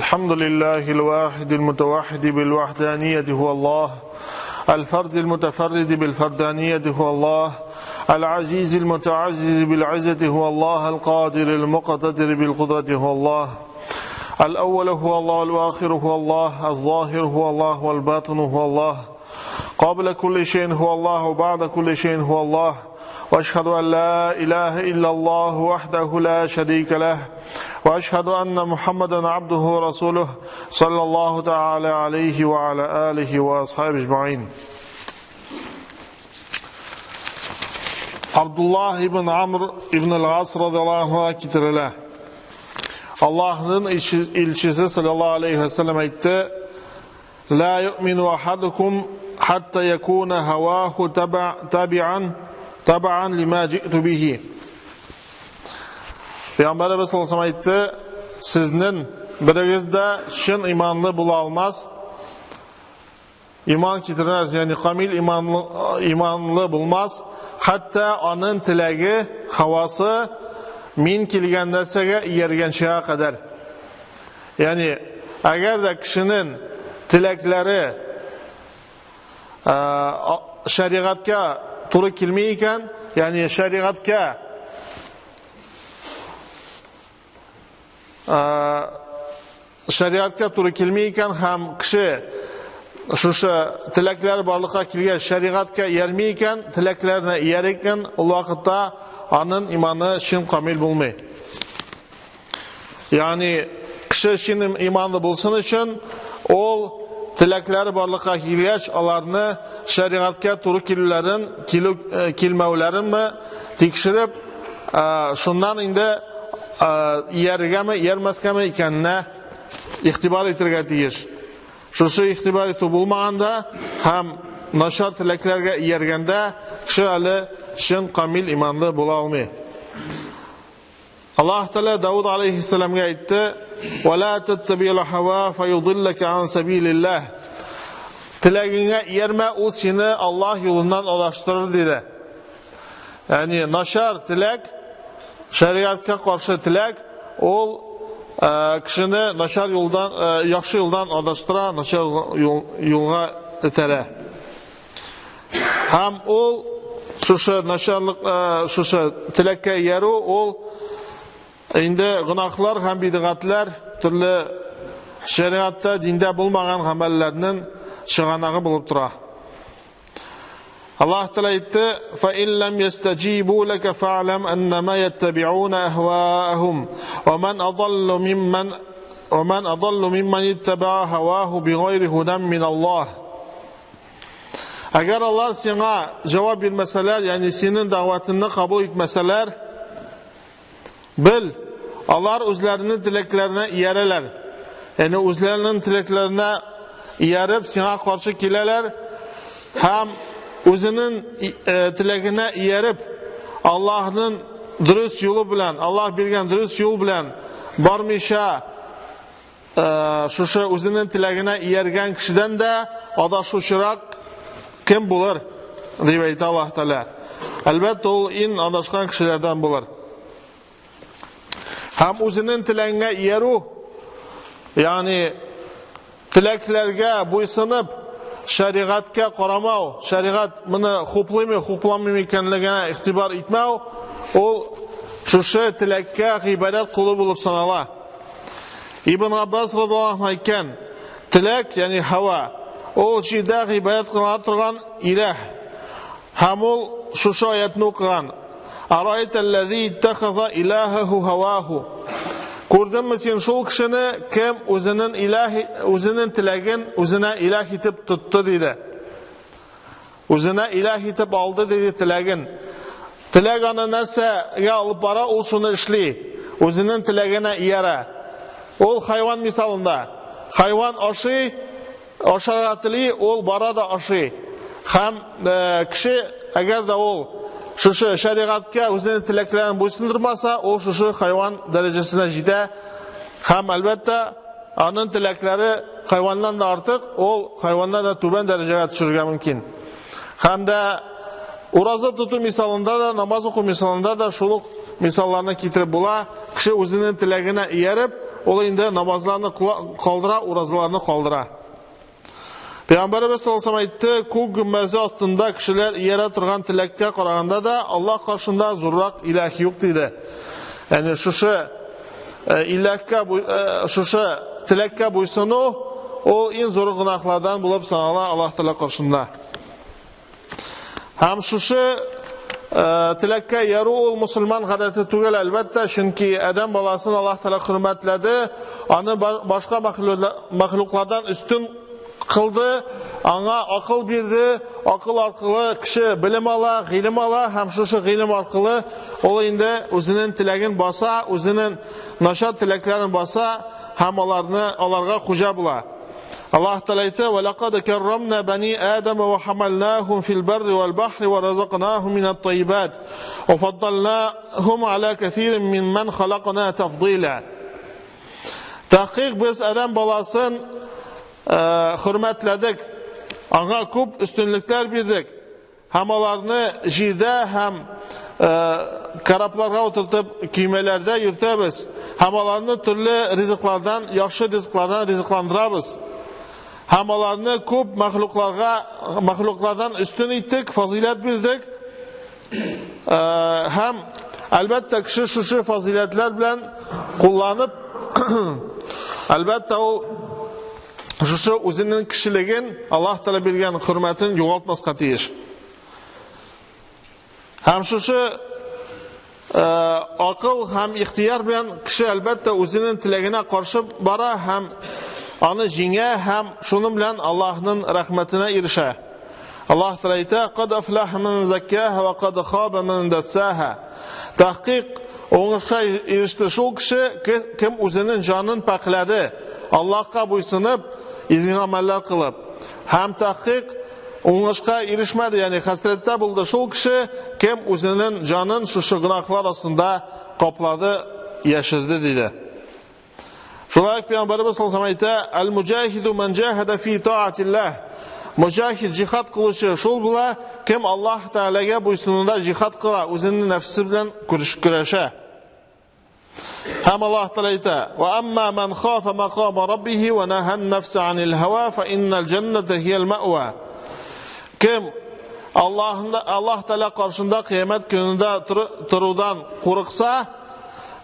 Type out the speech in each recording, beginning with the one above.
الحمد لله الواحد المتوحد بالوحدانية هو الله، الفرد المتفرد بالفردانية هو الله، العزيز المتعزز بالعزة هو الله، القادر المقتدر بالقدرة هو الله، الأول هو الله، الآخر هو الله، الظاهر هو الله، والباطن هو الله، قبل كل شيء هو الله، وبعد كل شيء هو الله، وأشهد أن لا إله إلا الله وحده لا شريك له، وأشهد أن محمدا عبده ورسوله صلى الله تعالى عليه وعلى آله وأصحابه أجمعين. Abdullah ibn Amr ibn al-As radıyallahu anh'a getirilir. Allah'ın elçisi sallallahu aleyhi ve sellem aytti: La yu'minu ahadukum hatta yakuna havahu tabi'an lima ji'tu bihi. Peygamberimiz sallallahu aleyhi ve sellem aytti: Siznin birinizde şın imanlı bula almaz. İman getirmez, yani kamil imanlı bulmaz. Hatta onun tilagi, havası min kelgan narsaga erganchiga kadar. Yani agar da kişinin tilaklari shariatga to'g'ri kelmay ekan, ya'ni shariatga to'g'ri kelmay ekan ham kishi shusha tilaklar borliqqa kelgan shariatga yarmay ekan, tilaklarni yer ekan, u vaqtda onun imanı shin kamil bo'lmaydi. Ya'ni kishi shin imanli bo'lsin uchun ol tilaklari borliqqa kelgach, ularni shariatga to'g'ri kelmavlarini tekshirib, shundan endi yergami, yermaskami ekanini ixtibor etirga tegish. Shusha ixtibor etib bo'lmaganda ham nashar tilaklarga yerganda kishi hali shin kamil imanli bo'la olmaydi. Alloh taolo Davud alayhissalomga aytdi: "Va la tattabi'il hawa fayudillaka an sabilillah." Tilagingga yerma, u seni Alloh yo'lidan adashtirar dedi. Ya'ni nashar tilak, shariatga qarshi tilak, ol kishini nashar yo'ldan, yaxshi yo'ldan adashtira, nashar yo'lga itara. Ham ol shusha nasharlik, shusha tilakka yeru, ol endi gunohlar ham bid'atlar, turli shariatda, dinda bo'lmagan amallarning shig'anog'i bo'lib turadi. Allah Teala aytdi: "Fa in lam yastajibu laka fa'lam annama yattabi'una ahwa'ahum wa man adallu mimman ittaba'a hawahu bighayri hudan min Allah." Agar Allah sana cevap vermeseler, yani senin davetini kabul etmeseler, bil, Allah özlerinin dileklerine iyereler. Yani özlerinin dileklerine iyerip sana karşı kileler, hem özünün dilekine iyerip Allah'ın dürüst yolu bilen, Allah bilgen dürüst yol bilen barmışa şuşa özünün dilekine iyergen kişiden de adaşuşurak kim bulur? Diye ayet Allah Teala. Elbette o in adaşkan kişilerden bulur. Hem özünün dileğine iyeru, yani tileklerge buysunıp shariatga qaramau, shariat buni xoplaymi, xoplanmaymi ekanligini ixtibor etmau, ol shusha tilakka ibodat quli bo'lib sanala. Ibn Abbas radhiyallohu anhu aytgan, tilak, ya'ni havo, ol shida ibodat qila turgan iloh. Hamul shusha oyatni o'qigan: "Araytallazi ittakhadha ilahahu hawahu." Ko'rdingmi sen shul kishini kim o'zining tilagin o'zina iloh etib tutdi dedi. O'zina iloh etib oldi dedi tilagin. Tilagini narsaga olib bora, u shuni ishli. O'zining tilagini iyara. Ol hayvon misolida. Hayvon osharatli, ol borada oshi. Ham kishi agarda ol shusha shariatga o'zining tilaklarini bo'ysundirmasa, u shusha hayvon darajasida jida. Ham albatta onun tilaklari hayvondan da ortiq, ol hayvondan da tuban darajaga tushirga mumkin. Hamda uroza tutuv misolida da, namoz o'qish misolida da shuluq misollarni keltirib bo'la, kishi o'zining tilagini iyarib, ул инде намазларны калдыра, уразаларны калдыра. Пәйгамбәрбез саллаллаху алейхи ва саллям әйтте, күк гөмбәзе астында кешеләр иярә торган теләккә караганда да Аллаһ каршында зуррак илаһ юк диде. Яни шушы теләккә буйсыну ул иң зур гынахлардан булып санала Аллаһ Тәгалә каршында. Һәм шушы теләккә яру ул мусульман гадәте түгел, әлбәттә, чөнки адәм баласын Аллаһ Тәгалә хөрмәтләде, аны башка мәхлуклардан үстен кылды, аңа акыл бирде, акыл аркылы кеше белем ала, гыйлем ала, һәм шушы гыйлем аркылы ул инде үзенең теләген баса, үзенең начар теләкләрен баса, һәм аларга хуҗа була. Аллаһ Тәгалә әйтә: "Ва лaqad каррамна бани Адама ва хамалнахум фил барри вал бахри ва разaqнахум минат таййибат ва фаддалнахум аля касирин мимман халакна тафдила." Тахқиқ без адам баласын хөрмәтләдек, аңа күп өстенлекләр бирдек, һәм аларны җирдә һәм карапларга утыртып көймәләрдә йөртәбез, һәм аларны төрле ризыклардан, яхшы ризыклардан ризыкландырабыз. Һәм аларны күп мәхлуклардан үстен иттек, фазилат бирдек. Һәм әлбәттә кеше шушы фазилатлар белән кулланып, әлбәттә ул шушы үзенең кешелеген, Аллаһ Тәгалә биргән хөрмәтен югалтмаска тиеш. Һәм шушы акыл һәм ихтияр белән кеше әлбәттә үзенең теләгенә каршы бара һәм аны җиңә һәм шуның белән Аллаһның рәхмәтенә ирешә. Аллаһ Тәгалә әйтә: "Кад афлаха ман заккаха ва кад хаба ман дасаха." Тахқиқ уңышка иреште шул кеше, кем үзенең җанын паклады, Аллаһка буйсынып, изге гамәлләр кылып. Һәм тахқиқ уңышка ирешмәде, ягъни хәсрәттә булды шул кеше, кем үзенең җанын шушы гынахлар астында каплады, яшерде диде. Шулай Пәйгамбәрбез саллаллаху алейхи ва саллям әйтә: "Аль-муҗахиду ман җахада фи таатиллаһ." Муҗахид җихад кылучы шул була, кем Аллаһ Тәгаләгә буйсынуда җихад кыла, үзенең нәфсе белән көрәшә. Һәм Аллаһ Тәгалә әйтә: "Ва амма ман хафа мақама раббихи ва наһа ан-нафса анил һава фа иннал җанната хиял маъва." Кем Аллаһ Тәгалә каршында кыямәт көнендә торудан курыкса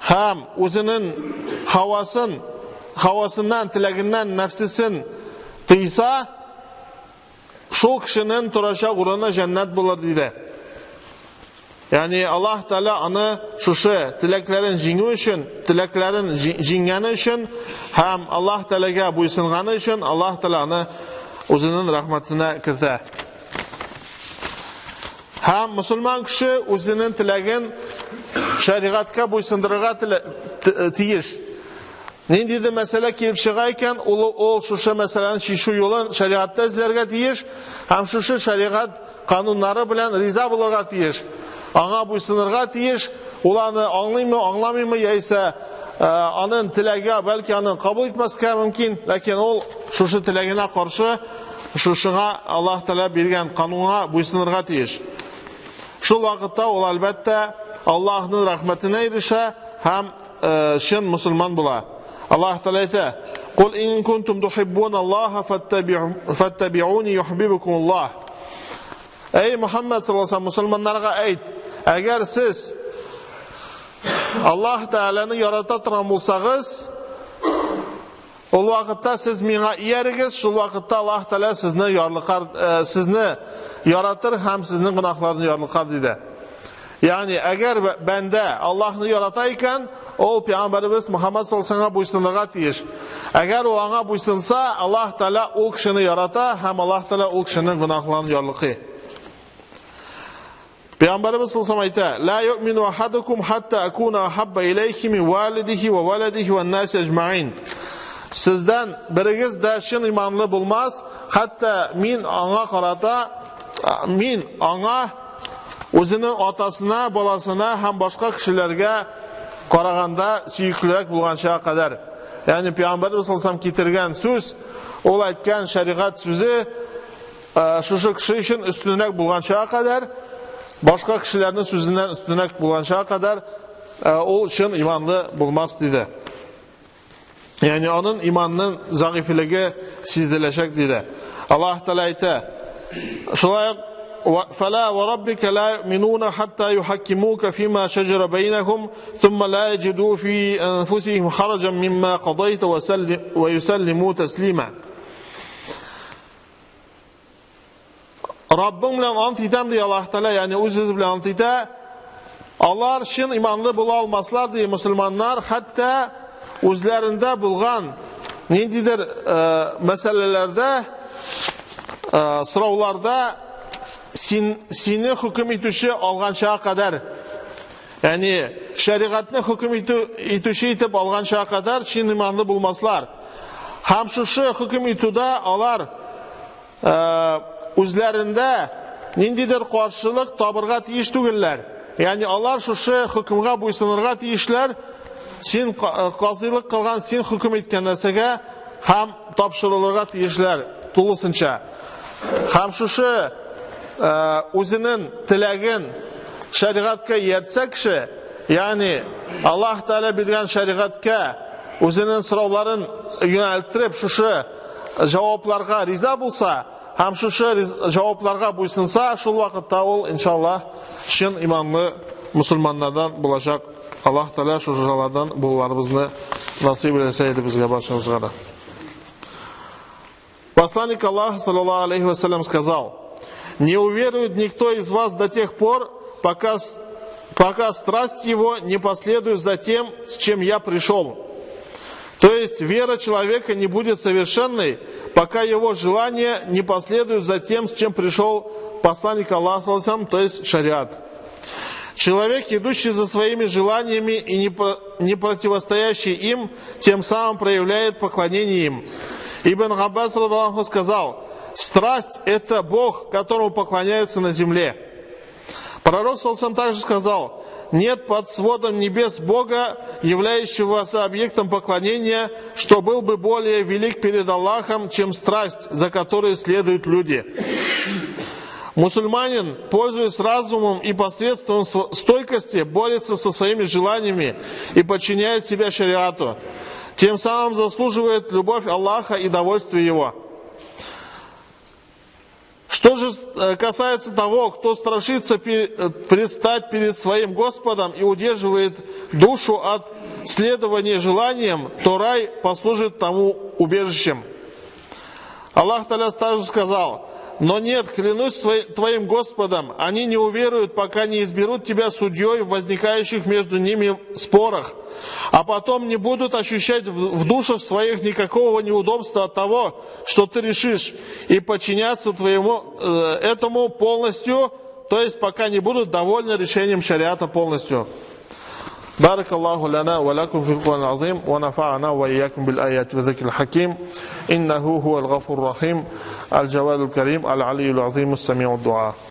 һәм үзенең хавасыннан, теләгеннән нәфсесен тыйса, шул кешенең торачак урыны җәннәт булыр диде. Ягъни Аллаһ Тәгалә аны шушы теләкләрен җиңү өчен, теләкләрен җиңгәне өчен һәм Аллаһ Тәгаләгә буйсынганы өчен Аллаһ Тәгалә аны үзенең рәхмәтенә кертә. Һәм мусульман кеше үзенең теләген шәригатькә буйсындырырга тиеш. Ниндидер мәсьәлә килеп чыга икән, ул шушы мәсьәләне чишү юлын шәригатта эзләргә тиеш, һәм шушы шәригат кануннары белән риза булырга тиеш. Аңа буйсынырга тиеш, ул аны аңлыймы, аңламыймы, яисә аның теләге бәлки аны кабул итмәскә мөмкин, ләкин ул шушы теләгенә каршы шушыга Аллаһ Тәгалә биргән канунга буйсынырга тиеш. Шул вакытта ул әлбәттә Аллаһның рәхмәтенә ирешә һәм чын мусульман була. Аллаһ Тәгалә әйтә: "Кул ин кунтум тухиббуна Аллаһа фаттаби'уни юхиббукум Аллаһ." Эй Мухаммад саллаллаху алейхи ва саллям, мусульманнарга әйт, әгәр сез Аллаһ Тәгаләне ярата торган булсагыз, ул вакытта сез миңа иярегез, шул вакытта Аллаһ Тәгалә сезне яратыр һәм сезнең гынахларны ярлыкар диде. Ягъни әгәр бәндә Аллаһны ярата икән, ул Пәйгамбәрбез Мухаммад саллаллаху алейхи ва саллямга буйсынырга тиеш. Әгәр ул аңа буйсынса, Аллаһ Тәгалә ул кешене ярата һәм Аллаһ Тәгалә ул кешенең гынахларын ярлыкый. Пәйгамбәрбез саллаллаху алейхи ва саллям әйтә: "Ла ю'мину ахадукум хатта акуна ахабба илейхи мин валидихи ва валадихи ван нас аҗмаин." Сездән берегез дә чын иманлы булмас, хәтта мин аңа үзенең атасына, баласына һәм башка кешеләргә караганда сөйкүлерәк булганча кадәр. Ягъни Пәйгамбәрбез саллаллаху алейхи ва саллям китергән сүз, ул әйткән шәригать сүзе шушы кеше өчен өстенрәк булганча кадәр, башка кешеләрнең сүзеннән өстенрәк булганча кадәр, ул чын иманлы булмас диде. Yani onun imanının zayıflığı sizdilecek dedi. Allah Teala ayta. Şulay فَلَا وَرَبِّكَ لَا يُؤْمِنُونَ حَتَّى يُحَكِّمُوكَ فِيمَا شَجَرَ بَيْنَهُمْ ثُمَّ لَا يَجِدُوا فِي أَنفُسِهِمْ حَرَجًا مِمَّا قَضَيْتَ وَيُسَلِّمُوا تَسْلِيمًا. Rabbim bilen ant item diye Allah Teala, yani özü bilen ant ite. Allah şin imanlı bula almaslar diye Müslümanlar, hatta özlerinde bulgan nendidir meselelerde, sıravlarda seni hüküm etüşü alganşağa kadar, yani şeriatını hüküm etüşü etip alganşağa kadar şin imanlı bulmaslar. Hem şu hüküm etüde alar özlerinde nendidir karşılık tabırga tiyiş tügüller. Yani alar şu hükümga buysınırga tiyişler, sen qazılık kılgan, sen hüküm etken nersege hem tapşırılırga tiyişler tulısınca. Hem şu özünün tilegin şeriatka yertse kişi, yani Allah Teala bilgen şeriatka özünün sıravların yöneltirip şu cevaplarga riza bulsa, hem şu cevaplarga buysunsa, şul vakitte ol inşallah şin imanlı Müslümanlardan bulacak. Allah Teala şu cüzalardan bullarımızı nasip etseydi bizge başımızga da. Посланник Аллаха, саллаллаху алейхи вассалям, сказал: не уверует никто из вас до тех пор, пока страсть его не последует за тем, с чем я пришел. То есть вера человека не будет совершенной, пока его желание не последует за тем, с чем пришел посланник Аллаха, саллаллаху алейхи вассалям, то есть шариат. Человек, идущий за своими желаниями и не противостоящий им, тем самым проявляет поклонение им. Ибн Аббас радхаллаху сказал: страсть – это Бог, которому поклоняются на земле. Пророк саллаллаху также сказал: нет под сводом небес Бога, являющегося объектом поклонения, что был бы более велик перед Аллахом, чем страсть, за которой следуют люди. Мусульманин, пользуясь разумом и посредством стойкости, борется со своими желаниями и подчиняет себя шариату. Тем самым заслуживает любовь Аллаха и довольствие Его. Что же касается того, кто страшится предстать перед своим Господом и удерживает душу от следования желаниям, то рай послужит тому убежищем. Аллах Та'аля также сказал: но нет, клянусь твоим Господом, они не уверуют, пока не изберут тебя судьей в возникающих между ними спорах, а потом не будут ощущать в душах своих никакого неудобства от того, что ты решишь, и подчиняться этому полностью, то есть пока не будут довольны решением шариата полностью. بارك الله لنا ولكم في القرآن العظيم ونفعنا وإياكم بالآيات والذكر الحكيم إنه هو الغفور الرحيم الجواد الكريم العلي العظيم السميع الدعاء.